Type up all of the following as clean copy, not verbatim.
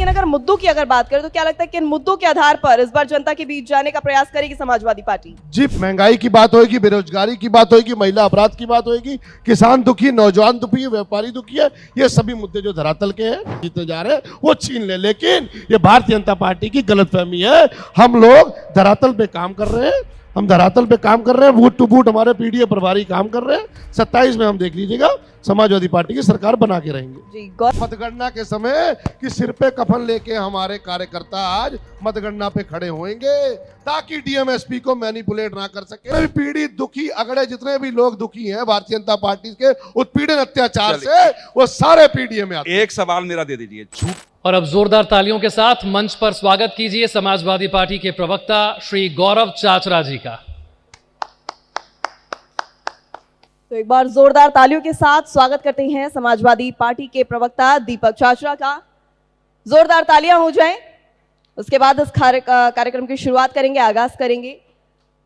लेकिन अगर मुद्दों की अगर बात करें तो क्या लगता है कि इन मुद्दों के आधार पर इस बार जनता के बीच जाने का प्रयास करेगी समाजवादी पार्टी? जी, महंगाई की बात होगी, बेरोजगारी की बात होगी, महिला अपराध की बात होगी, किसान दुखी, नौजवान दुखी है, व्यापारी दुखी है। ये सभी मुद्दे जो धरातल के हैं जीते जा रहे हैं वो छीन ले। लेकिन ये भारतीय जनता पार्टी की गलतफहमी है। हम लोग धरातल पे काम कर रहे हैं, हम धरातल पे काम कर रहे हैं, बूट टू बूट हमारे पीडीए प्रभारी काम कर रहे हैं। 27 में हम देख लीजिएगा समाजवादी पार्टी की सरकार बना के रहेंगे। जी, मतगणना के समय कि सिर पे कफन लेके हमारे कार्यकर्ता आज मतगणना पे खड़े होंगे ताकि डीएमएसपी को मैनिपुलेट ना कर सके। पीड़ित दुखी अगड़े जितने भी लोग दुखी हैं भारतीय जनता पार्टी के उत्पीड़न अत्याचार से, वो सारे पीडीए में आते। एक सवाल मेरा दे दीजिए। और अब जोरदार तालियों के साथ मंच पर स्वागत कीजिए समाजवादी पार्टी के प्रवक्ता श्री गौरव चाचरा जी का। तो एक बार जोरदार तालियों के साथ स्वागत करते हैं समाजवादी पार्टी के प्रवक्ता दीपक चाचरा का। जोरदार तालियां हो जाएं। उसके बाद इस कार्यक्रम की शुरुआत करेंगे, आगाज करेंगे।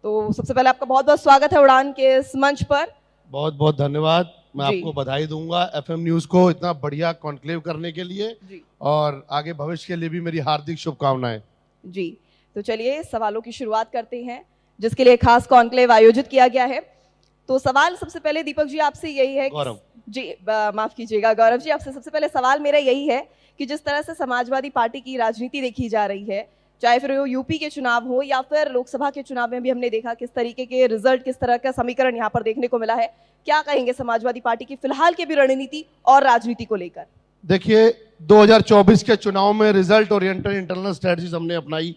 तो सबसे पहले आपका बहुत बहुत स्वागत है उड़ान के इस मंच पर। बहुत बहुत धन्यवाद। मैं आपको बधाई दूंगा एफएम न्यूज को इतना बढ़िया कॉन्क्लेव करने के लिए जी। और आगे भविष्य के लिए भी मेरी हार्दिक शुभकामनाएं जी। तो चलिए सवालों की शुरुआत करते हैं जिसके लिए खास कॉन्क्लेव आयोजित किया गया है। तो सवाल सबसे पहले दीपक जी आपसे यही है जी, माफ कीजिएगा गौरव जी, आपसे सबसे पहले सवाल मेरा यही है कि जिस तरह से समाजवादी पार्टी की राजनीति देखी जा रही है, चाहे फिर वो यूपी के चुनाव हो या फिर लोकसभा के चुनाव में भी हमने देखा किस तरीके के रिजल्ट, किस तरह का समीकरण यहाँ पर देखने को मिला है, क्या कहेंगे समाजवादी पार्टी की फिलहाल की भी रणनीति और राजनीति को लेकर? देखिए, 2024 के चुनाव में रिजल्ट ओरिएंटेड इंटरनल स्ट्रेटजीज हमने अपनाई।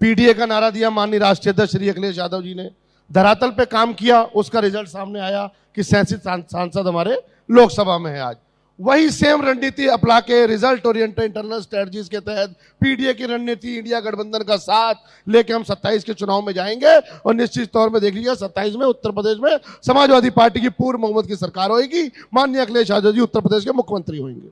पीडीए का नारा दिया माननीय राष्ट्रीय अध्यक्ष श्री अखिलेश यादव जी ने, धरातल पे काम किया, उसका रिजल्ट सामने आया कि 37 सांसद हमारे लोकसभा में है। आज वही सेम रणनीति अपना के रिजल्ट ओरिएंटेड इंटरनल स्ट्रेटजीज के तहत पीडीए की रणनीति, इंडिया गठबंधन का साथ लेके हम 27 के चुनाव में जाएंगे। और निश्चित तौर में देख लीजिए 27 में उत्तर प्रदेश में समाजवादी पार्टी की पूर्ण बहुमत की सरकार होगी, माननीय अखिलेश यादव जी उत्तर प्रदेश के मुख्यमंत्री होंगे।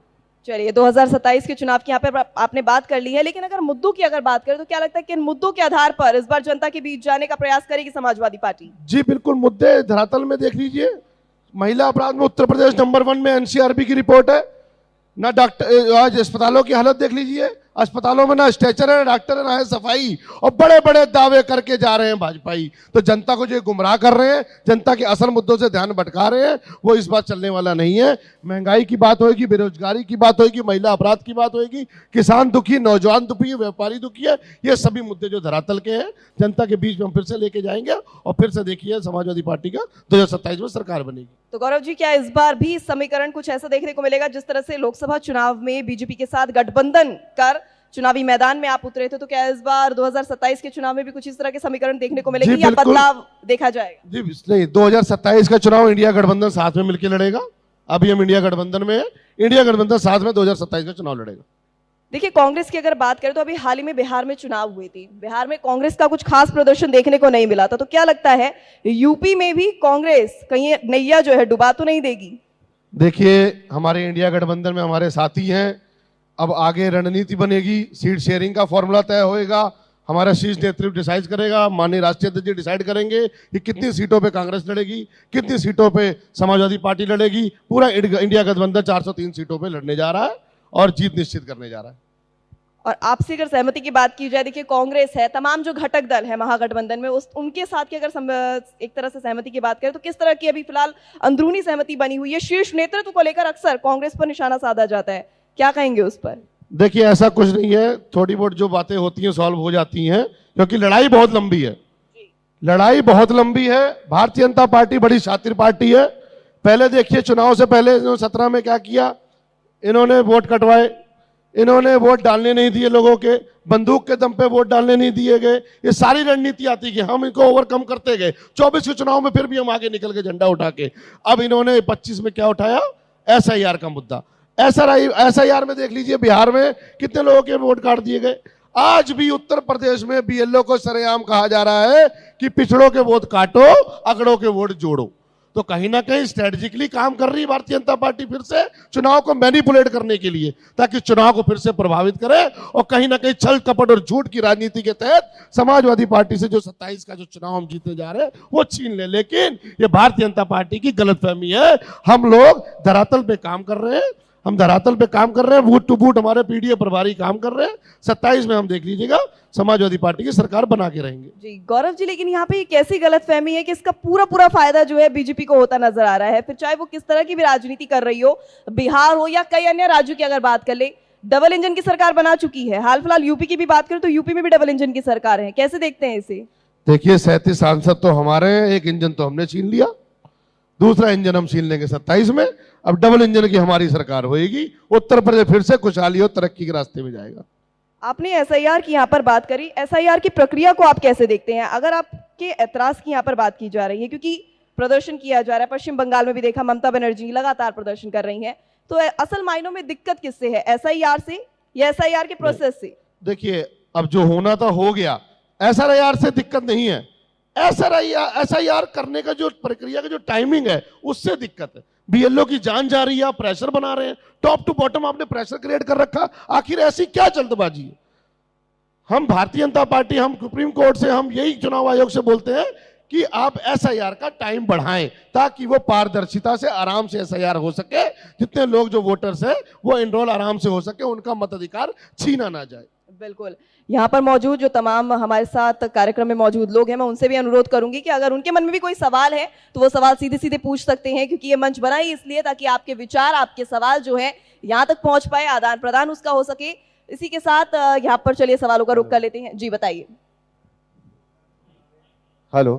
चलिए, 2027 के चुनाव की यहाँ पे आपने बात कर ली है, लेकिन अगर मुद्दों की अगर बात करें तो क्या लगता है कि इन मुद्दों के आधार पर इस बार जनता के बीच जाने का प्रयास करेगी समाजवादी पार्टी? जी बिल्कुल, मुद्दे धरातल में देख लीजिए। महिला अपराध में उत्तर प्रदेश नंबर 1 में एनसीआरबी की रिपोर्ट है। ना डॉक्टर, आज अस्पतालों की हालत देख लीजिए, अस्पतालों में ना स्ट्रेचर है, ना डॉक्टर है, ना है सफाई, और बड़े बड़े दावे करके जा रहे हैं भाजपाई। तो जनता को जो गुमराह कर रहे हैं, जनता के असल मुद्दों से ध्यान भटका रहे हैं, वो इस बात चलने वाला नहीं है। महंगाई की बात होगी, बेरोजगारी की बात होगी, महिला अपराध की बात होगी, किसान दुखी, नौजवान दुखी है, व्यापारी दुखी है। ये सभी मुद्दे जो धरातल के हैं जनता के बीच में हम फिर से लेके जाएंगे और फिर से देखिए समाजवादी पार्टी का 2027 में सरकार बनेगी। तो गौरव जी, क्या इस बार भी समीकरण कुछ ऐसा देखने को मिलेगा जिस तरह से लोकसभा चुनाव में बीजेपी के साथ गठबंधन कर चुनावी मैदान में आप उतरे थे, तो क्या इस बार 2027 के चुनाव में भी कुछ इस तरह के समीकरण देखने को मिलेंगे या बदलाव देखा जाएगा? जी नहीं, 2027 का चुनाव इंडिया गठबंधन साथ में मिलकर लड़ेगा। अभी हम इंडिया गठबंधन में है, इंडिया गठबंधन साथ में 2027 का चुनाव लड़ेगा। देखिए, कांग्रेस की अगर बात करें तो अभी हाल ही में बिहार में चुनाव हुए थे, बिहार में कांग्रेस का कुछ खास प्रदर्शन देखने को नहीं मिला था। तो क्या लगता है यूपी में भी कांग्रेस कहीं नैया जो है डुबा तो नहीं देगी? देखिए, हमारे इंडिया गठबंधन में हमारे साथी हैं। अब आगे रणनीति बनेगी, सीट शेयरिंग का फॉर्मूला तय होएगा, हमारा शीर्ष नेतृत्व डिसाइड करेगा, माननीय राष्ट्रीय अध्यक्ष डिसाइड करेंगे कि कितनी सीटों पे कांग्रेस लड़ेगी, कितनी सीटों पे समाजवादी पार्टी लड़ेगी। पूरा इंडिया गठबंधन 403 सीटों पे लड़ने जा रहा है और जीत निश्चित करने जा रहा है। और आपसे अगर सहमति की बात की जाए, देखिए कांग्रेस है, तमाम जो घटक दल है महागठबंधन में, उनके साथ की अगर एक तरह से सहमति की बात करें तो किस तरह की अभी फिलहाल अंदरूनी सहमति बनी हुई है? शीर्ष नेतृत्व को लेकर अक्सर कांग्रेस पर निशाना साधा जाता है, क्या कहेंगे उस पर? देखिए, ऐसा कुछ नहीं है, थोड़ी बहुत जो बातें होती हैं सॉल्व हो जाती हैं, क्योंकि लड़ाई बहुत लंबी है। लड़ाई बहुत लंबी है। भारतीय जनता पार्टी बड़ी शातिर पार्टी है। पहले देखिए, चुनाव से पहले 2017 में क्या किया, इन्होंने वोट कटवाए, इन्होंने वोट डालने नहीं दिए, लोगों के बंदूक के दम पे वोट डालने नहीं दिए गए। ये सारी रणनीति आती कि हम इनको ओवरकम करते गए। 24 के चुनाव में फिर भी हम आगे निकल के झंडा उठा के, अब इन्होंने 25 में क्या उठाया, SIR का मुद्दा। SIR में देख लीजिए बिहार में कितने लोगों के वोट काट दिए गए। आज भी उत्तर प्रदेश में BLO को सरेआम कहा जा रहा है कि पिछड़ों के वोट काटो, अगड़ों के वोट जोड़ो। तो कहीं ना कहीं स्ट्रेटेजिकली काम कर रही है भारतीय जनता पार्टी फिर से चुनाव को मैनिपुलेट करने के लिए, ताकि चुनाव को फिर से प्रभावित करे और कहीं ना कहीं छल कपट और झूठ की राजनीति के तहत समाजवादी पार्टी से जो 27 का जो चुनाव हम जीतने जा रहे हैं वो छीन ले। लेकिन ये भारतीय जनता पार्टी की गलतफहमी है। हम लोग धरातल पे काम कर रहे हैं, हम धरातल पे काम कर रहे हैं, बूट टू बूट हमारे पीडीए प्रभारी काम कर रहे हैं। 27 में हम देख लीजिएगा समाजवादी पार्टी की सरकार बना के रहेंगे। जी गौरव जी, लेकिन यहाँ पे एक ऐसी गलतफहमी है कि इसका पूरा पूरा फायदा जो है बीजेपी को होता नजर आ रहा है, फिर चाहे वो किस तरह की भी राजनीति कर रही हो, बिहार हो या कई अन्य राज्यों की अगर बात कर ले, डबल इंजन की सरकार बना चुकी है। हाल फिलहाल यूपी की भी बात करें तो यूपी में भी डबल इंजन की सरकार है, कैसे देखते हैं इसे? देखिए 37 सांसद तो हमारे हैं, एक इंजन तो हमने छीन लिया, दूसरा इंजन हम छीन लेंगे 27 में। अब डबल इंजन की हमारी सरकार होगी, उत्तर प्रदेश फिर से खुशहाली और तरक्की के रास्ते में जाएगा। आपने एसआईआर की यहाँ पर बात करी, एसआईआर की प्रक्रिया को आप कैसे देखते हैं? अगर आपके ऐतराज की यहाँ पर बात की जा रही है, क्योंकि प्रदर्शन किया जा रहा है, पश्चिम बंगाल में भी देखा ममता बनर्जी लगातार प्रदर्शन कर रही हैं, तो असल मायनों में दिक्कत किससे है, एसआईआर से या एसआईआर के प्रोसेस से? देखिए अब जो होना था हो गया, एसआईआर से दिक्कत नहीं है। एसआईआर करने का जो प्रक्रिया का जो टाइमिंग है उससे दिक्कत है। बीएलओ की जान जा रही है, आप प्रेशर बना रहे हैं, टॉप टू बॉटम आपने प्रेशर क्रिएट कर रखा। आखिर ऐसी क्या जल्दबाजी है? हम भारतीय जनता पार्टी, हम सुप्रीम कोर्ट से, हम यही चुनाव आयोग से बोलते हैं कि आप एसआईआर का टाइम बढ़ाएं ताकि वो पारदर्शिता से आराम से एसआईआर हो सके, जितने लोग जो वोटर्स हैं वो एनरोल आराम से हो सके, उनका मताधिकार छीना ना जाए। बिल्कुल। यहाँ पर मौजूद जो तमाम हमारे साथ कार्यक्रम में मौजूद लोग हैं, मैं उनसे भी अनुरोध करूंगी कि अगर उनके मन में भी कोई सवाल है तो वो सवाल सीधे सीधे पूछ सकते हैं, क्योंकि ये मंच बना ही इसलिए ताकि आपके विचार, आपके सवाल जो है यहाँ तक पहुंच पाए, आदान प्रदान उसका हो सके। इसी के साथ यहाँ पर चलिए सवालों का रुख कर लेते हैं। जी बताइए। हेलो,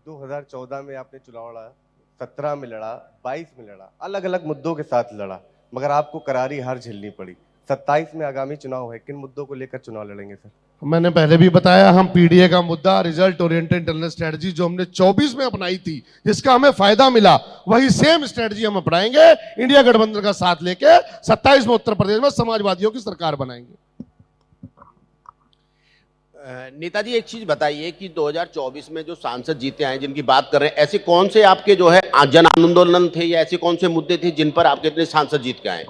2014 में आपने चुनाव लड़ा, 17 में लड़ा, 22 में लड़ा, अलग अलग मुद्दों के साथ लड़ा, मगर आपको करारी हार झेलनी पड़ी। 27 में आगामी चुनाव है, किन मुद्दों को लेकर चुनाव लड़ेंगे सर? मैंने पहले भी बताया, हम पीडीए का मुद्दा, रिजल्ट ओरिएंटेड इंटरनल स्ट्रेटजी जो हमने 24 में अपनाई थी, जिसका हमें फायदा मिला, वही सेम स्ट्रेटजी हम अपनाएंगे इंडिया गठबंधन का साथ लेके 27 में उत्तर प्रदेश में समाजवादियों की सरकार बनाएंगे। नेताजी एक चीज बताइए कि 2024 में जो सांसद जीते हैं, जिनकी बात कर रहे हैं, ऐसे कौन से आपके जो है जन आंदोलन थे या ऐसे कौन से मुद्दे थे जिन पर आपके इतने सांसद जीत के आए?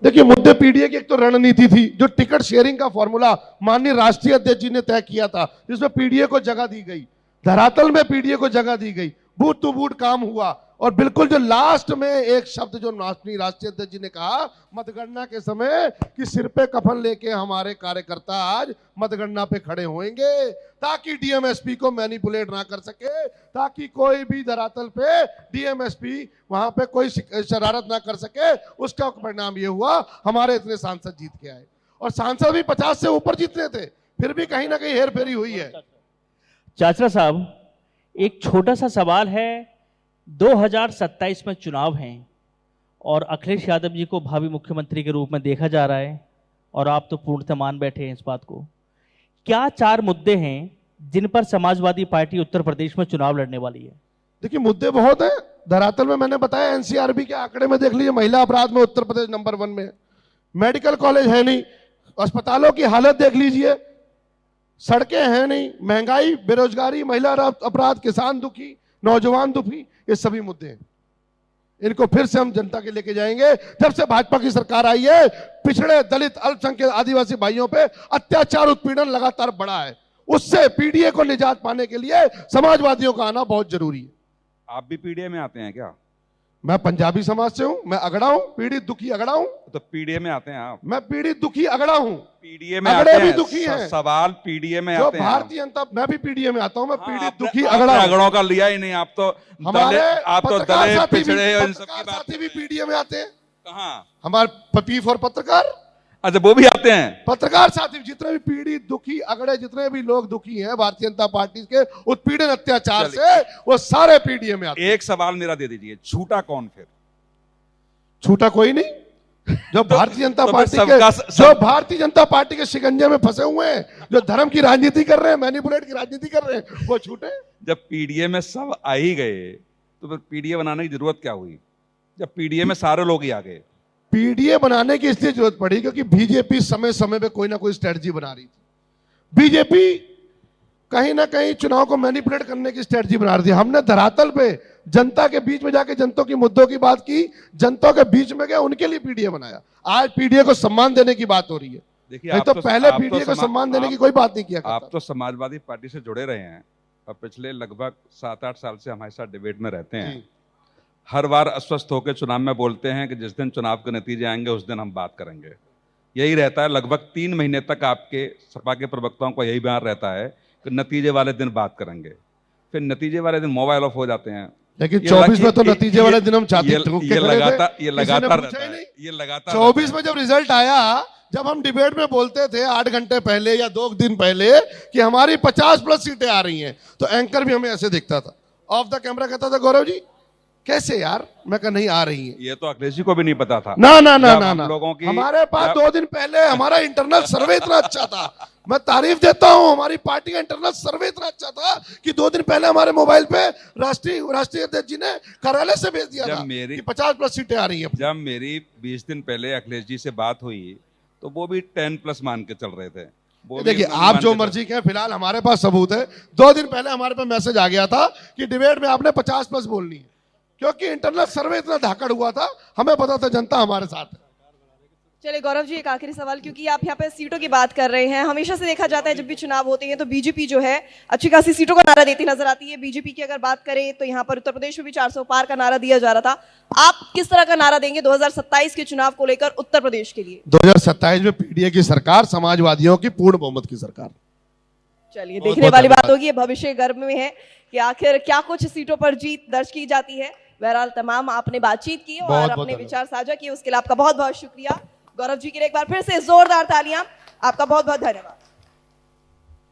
देखिए मुद्दे पीडीए की एक तो रणनीति थी, जो टिकट शेयरिंग का फॉर्मूला माननीय राष्ट्रीय अध्यक्ष जी ने तय किया था, जिसमें पीडीए को जगह दी गई, धरातल में पीडीए को जगह दी गई, बूथ टू बूथ काम हुआ। और बिल्कुल जो लास्ट में एक शब्द जो राष्ट्रीय अध्यक्ष जी ने कहा मतगणना के समय कि सिर पे कफन लेके हमारे कार्यकर्ता आज मतगणना पे खड़े होंगे, ताकि डीएमएसपी को मैनिपुलेट ना कर सके, ताकि कोई भी धरातल पे डीएमएसपी वहां पे कोई शरारत ना कर सके। उसका परिणाम ये हुआ हमारे इतने सांसद जीत के आए, और सांसद भी 50 से ऊपर जीतने थे, फिर भी कहीं ना कहीं हेर फेरी हुई है। चाचरा साहब, एक छोटा सा सवाल है, 2027 में चुनाव हैं और अखिलेश यादव जी को भावी मुख्यमंत्री के रूप में देखा जा रहा है, और आप तो पूर्णतः मान बैठे हैं इस बात को। क्या 4 मुद्दे हैं जिन पर समाजवादी पार्टी उत्तर प्रदेश में चुनाव लड़ने वाली है? देखिए मुद्दे बहुत हैं, धरातल में मैंने बताया, एनसीआरबी के आंकड़े में देख लीजिए, महिला अपराध में उत्तर प्रदेश नंबर 1 में है, मेडिकल कॉलेज है नहीं, अस्पतालों की हालत देख लीजिए, सड़कें हैं नहीं, महंगाई, बेरोजगारी, महिला अपराध, किसान दुखी, नौजवान दुखी, ये सभी मुद्दे हैं। इनको फिर से हम जनता के लेके जाएंगे। जब से भाजपा की सरकार आई है, पिछड़े, दलित, अल्पसंख्यक, आदिवासी भाइयों पे अत्याचार, उत्पीड़न लगातार बढ़ा है। उससे पीडीए को निजात पाने के लिए समाजवादियों का आना बहुत जरूरी है। आप भी पीडीए में आते हैं क्या? मैं पंजाबी समाज से हूं, मैं अगड़ा हूं, पीड़ित दुखी अगड़ा हूं। तो पीडीए में आते हैं आप? मैं पीड़ित दुखी अगड़ा हूं, पीडीए में आते हैं, भी दुखी हैं। सवाल पीडीए में जो आते हैं भारतीय जनता, मैं भी पीडीए में आता हूं, मैं पीड़ित दुखी आपने अगड़ा हूं। अगड़ों का लिया ही नहीं, आप तो दलित, पिछड़े, इन सब की बात साथी भी पीडीए में आते हैं। कहाँ? हमारे पीफ और पत्रकार, अच्छा वो भी आते हैं। पत्रकार साथी, जितने भी पीड़ित दुखी अगड़े, जितने भी लोग दुखी हैं भारतीय जनता पार्टी के उत्पीड़न अत्याचार से, वो सारे पीडीए में आते हैं। एक सवाल मेरा दे दीजिए, छूटा कौन फिर? छूटा कोई नहीं। जो भारतीय जनता पार्टी के, जो भारतीय जनता पार्टी के शिकंजे में फंसे हुए हैं, जो धर्म की राजनीति कर रहे हैं, मैनिपुलेट की राजनीति कर रहे हैं, वो छूटे। जब पीडीए में सब आ ही गए तो फिर पीडीए बनाने की जरूरत क्या हुई, जब पीडीए में सारे लोग ही आ गए? पीडीए बनाने की इसलिए जरूरत पड़ी क्योंकि बीजेपी समय समय पे कोई ना कोई स्ट्रेटजी बना रही थी। बीजेपी कहीं ना कहीं चुनाव को मैनिपुलेट करने की स्ट्रेटजी बना रही थी। हमने धरातल पे जनता के बीच में जाके जनता की मुद्दों की बात की, जनता के बीच में गए, उनके लिए पीडीए बनाया। आज पीडीए को सम्मान देने की बात हो रही है। देखिए, नहीं तो पहले पीडीए को सम्मान देने की कोई बात नहीं किया। आप तो समाजवादी पार्टी से जुड़े रहे हैं और पिछले लगभग 7-8 साल से हमारे साथ डिबेट में रहते हैं। हर बार अस्वस्थ होकर चुनाव में बोलते हैं कि जिस दिन चुनाव के नतीजे आएंगे उस दिन हम बात करेंगे। यही रहता है, लगभग 3 महीने तक आपके सपा के प्रवक्ताओं को यही बयान रहता है कि नतीजे वाले दिन बात करेंगे, फिर नतीजे वाले दिन मोबाइल ऑफ हो जाते हैं। लेकिन 24 में तो नतीजे वाले दिन हम चाहते थे, ये लगातार रहता है, ये लगातार 24 में जब रिजल्ट आया, जब हम डिबेट में बोलते थे 8 घंटे पहले या 2 दिन पहले कि हमारी 50+ सीटें आ रही हैं, तो एंकर भी हमें ऐसे दिखता था, ऑफ द कैमरा कहता था गौरव जी कैसे यार, मैं कहा नहीं आ रही है। ये तो अखिलेश जी को भी नहीं पता था। ना ना ना ना ना, लोगों की हमारे पास 2 दिन पहले हमारा इंटरनल सर्वे इतना अच्छा था, मैं तारीफ देता हूं, हमारी पार्टी का इंटरनल सर्वे इतना अच्छा था कि 2 दिन पहले हमारे मोबाइल पे राष्ट्रीय अध्यक्ष जी ने कार्यालय से भेज दिया था कि 50+ सीटें आ रही है। जब मेरी 20 दिन पहले अखिलेश जी से बात हुई तो वो भी 10+ मान के चल रहे थे। देखिए आप जो मर्जी कहें, फिलहाल हमारे पास सबूत है। 2 दिन पहले हमारे पास मैसेज आ गया था कि डिबेट में आपने 50+ बोलनी है, क्योंकि इंटरनल सर्वे इतना धाकड़ हुआ था, हमें पता था जनता हमारे साथ है। चलिए गौरव जी, एक आखिरी सवाल, क्योंकि आप यहाँ पे सीटों की बात कर रहे हैं, हमेशा से देखा जाता है जब भी चुनाव होते हैं तो बीजेपी जो है अच्छी खासी सीटों का नारा देती नजर आती है। बीजेपी की अगर बात करें तो यहाँ पर उत्तर प्रदेश में भी 400 पार का नारा दिया जा रहा था। आप किस तरह का नारा देंगे 2027 के चुनाव को लेकर उत्तर प्रदेश के लिए? 2027 में पीडीए की सरकार, समाजवादियों की पूर्ण बहुमत की सरकार। चलिए देखने वाली बात होगी, भविष्य गर्भ में है कि आखिर क्या कुछ सीटों पर जीत दर्ज की जाती है। बहरहाल तमाम आपने बातचीत की और अपने विचार साझा किए, उसके लिए आपका बहुत बहुत शुक्रिया। गौरव जी के लिए एक बार फिर से जोरदार तालियां, आपका बहुत बहुत धन्यवाद।